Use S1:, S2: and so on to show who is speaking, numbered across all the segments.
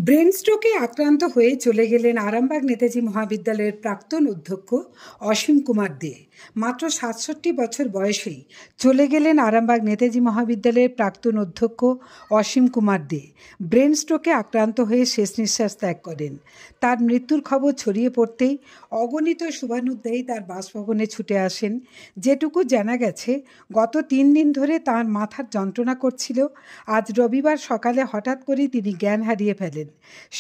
S1: Brain স্ট্রোকে আক্রান্ত হয়ে চলে গেলেন আরামবাগ নেতাজি মহাবিদ্যালয়ের প্রাক্তন অধ্যক্ষ অসীম কুমার দে। মাত্র ৬৭ বছর বয়সেই চলে গেলেন আরামবাগ নেতাজি মহাবিদ্যালয়ের প্রাক্তন অধ্যক্ষ অসীম কুমার দে। ব্রেন স্ট্রোকে আক্রান্ত হয়ে শেষ নিঃশ্বাস ত্যাগ করেন। তার মৃত্যুর খবর ছড়িয়ে পড়তেই অগণিত শুভানুধ্যায়ী তার বাসভবনে ছুটে আসেন। যেটুকু জানা গেছে, গত ৩ দিন ধরে তার মাথার যন্ত্রণা করছিল। আজ রবিবার সকালে হঠাৎ করেই তিনি জ্ঞান হারিয়ে ফেলেন।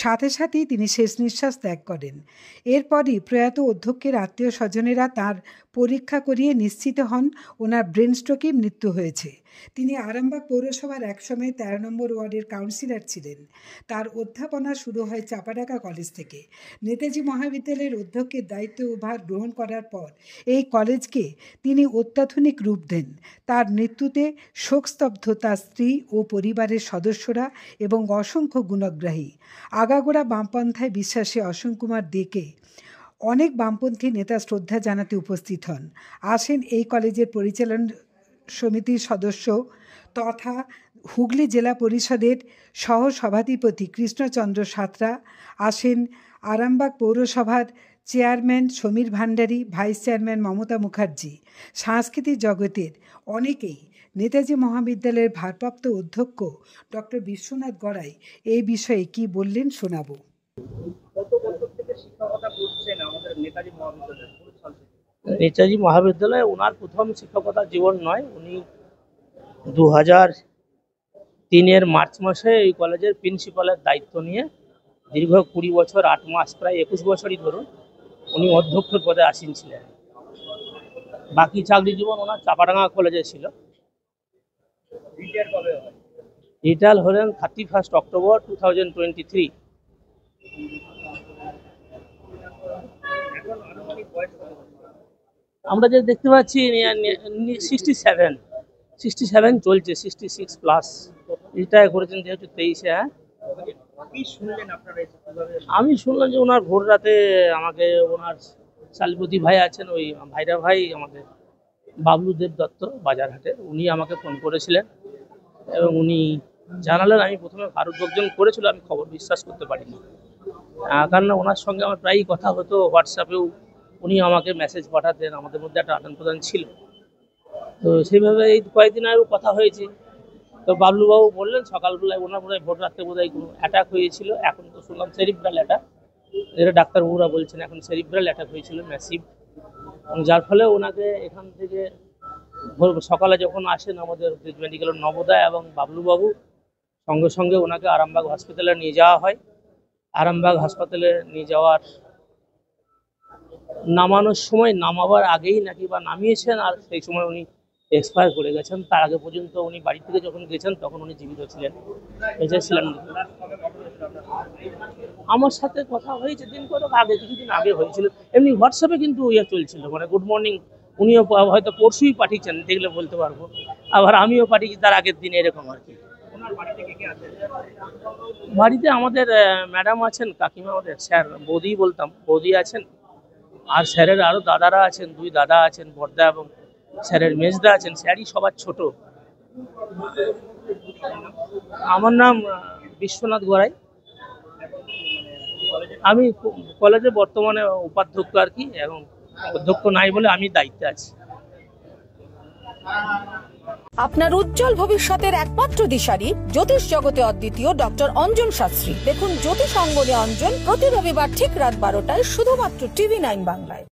S1: সাথে সাথেই তিনি শেষ নিঃশ্বাস ত্যাগ করেন। এরপরই প্রয়াত অধ্যক্ষের আত্মীয় স্বজনেরা তার পরীক্ষা করিয়ে নিশ্চিত হন ওনার ব্রেন স্ট্রোকে মৃত্যু হয়েছে। তিনি আরামবাগ পৌরসভার একসময় ১৩ নম্বর ওয়ার্ডের কাউন্সিলর ছিলেন। তার অধ্যাপনা শুরু হয় চাপাডাঙ্গা কলেজ থেকে। নেতাজি মহাবিদ্যালয়ের অধ্যক্ষের দায়িত্বভার গ্রহণ করার পর এই কলেজকে তিনি অত্যাধুনিক রূপ দেন। তার মৃত্যুতে শোকস্তব্ধ তার স্ত্রী ও পরিবারের সদস্যরা এবং অসংখ্য গুণগ্রাহী। আগাগোড়া বামপন্থায় বিশ্বাসী অসীম কুমার দেকে অনেক বামপন্থী নেতা শ্রদ্ধা জানাতে উপস্থিত হন। আসেন এই কলেজের পরিচালন সমিতির সদস্য তথা হুগলি জেলা পরিষদের সহসভাধিপতি কৃষ্ণচন্দ্র সাঁতরা, আসেন আরামবাগ পৌরসভার chairman Samir Bhandari, vice chairman Mamata Mukherjee, সাংস্কৃতিক জগতের অনেকেই। নেতাজি মহাবিদ্যালয়ের ভারপ্রাপ্ত অধ্যক্ষ ডক্টর বিশ্বনাথ গড়াই এই বিষয়ে কি বললেন শোনাব।
S2: নেতাজি মহাবিদ্যালয়ে ওনার প্রথম শিক্ষকতা জীবন নয়। উনি 2003-এর মার্চ মাসে এই কলেজের প্রিন্সিপালের দায়িত্ব নিয়ে দীর্ঘ 20 বছর 8 মাস, প্রায় 21 বছরই ধরুন, উনি অধ্যক্ষের পদে আসীন ছিলেন। বাকি চাকরি জীবন ওনার চাপাডাঙ্গা কলেজে ছিল। রিটায়ার হলেন 31 অক্টোবর 2023। আমরা যে দেখতে পাচ্ছি 67 চলছে, 66 প্লাস। রিটায়ার করেছেন যেহেতু 23-এ। আমি শুনলাম যে ওনার ভোর রাতে আমাকে ওনার শালিপতি ভাই আছেন, ওই ভাইরা ভাই আমাদের বাবলু দেব দত্ত বাজারহাটে, উনি আমাকে ফোন করেছিলেন এবং উনি জানালেন। আমি প্রথমে ভারত লোকজন করেছিল, আমি খবর বিশ্বাস করতে পারিনি, কারণ ওনার সঙ্গে আমার প্রায়ই কথা হতো। হোয়াটসঅ্যাপেও উনি আমাকে মেসেজ পাঠাতেন, আমাদের মধ্যে একটা আদান প্রদান ছিল। তো সেইভাবে এই কয়েকদিন আগেও কথা হয়েছে। তো বাবলুবাবু বললেন সকালবেলায় ওনার বোধহয় ভোর রাত্রে বোধহয় কোনো অ্যাটাক হয়েছিল। এখন তো শুনলাম সেরিব্রাল অ্যাটাক, যেটা ডাক্তারবাবুরা বলছেন এখন সেরিব্রাল অ্যাটাক হয়েছিল, ম্যাসিভ। যার ফলে ওনাকে এখান থেকে সকালে যখন আসেন আমাদের মেডিকেল নবোদয় এবং বাবলুবাবু, সঙ্গে সঙ্গে ওনাকে আরামবাগ হসপিটালে নিয়ে যাওয়া হয়। আরামবাগ হাসপাতালে নিয়ে যাওয়ার নামানোর সময়, নামাবার আগেই নাকি বা নামিয়েছেন, আর সেই সময় উনি এক্সপায়ার করে গেছেন। তার আগে পর্যন্ত উনি বাড়ি থেকে যখন গেছেন তখন উনি জীবিত ছিলেন, বেঁচে ছিলেন। আমার সাথে কথা হয়েছে দিন কতক আগে, কিছুদিন আগে হয়েছিল, এমনি হোয়াটসঅ্যাপে কিন্তু চলছিল, মানে গুড মর্নিং। উনিও হয়তো পরশুই পাঠিয়েছেন, দেখলে বলতে পারবো, আবার আমিও পাঠিয়েছি তার আগের দিন, এরকম আর কি। বাড়িতে আমাদের ম্যাডাম আছেন, কাকিমা, আমাদের স্যার, বৌদি বলতাম, বৌদি আছেন, আর স্যারের আরো দাদারা আছেন, 2 দাদা আছেন, বড়দা এবং স্যারের মেজদা আছেন। স্যারই সবার ছোট। আমার নাম বিশ্বনাথ গড়াই। আমি কলেজে বর্তমানে উপাধ্যক্ষ আর কি, এবং অধ্যক্ষ নাই বলে আমি দায়িত্বে আছি।
S3: আপনার উজ্জ্বল ভবিষ্যতের একমাত্র দিশারি, জ্যোতিষ জগতে অদ্বিতীয় ডক্টর অঞ্জন শাস্ত্রী। দেখুন জ্যোতিষ অঙ্গনে অঞ্জন প্রতি রবিবার ঠিক রাত 12টায় শুধুমাত্র TV9 বাংলায়।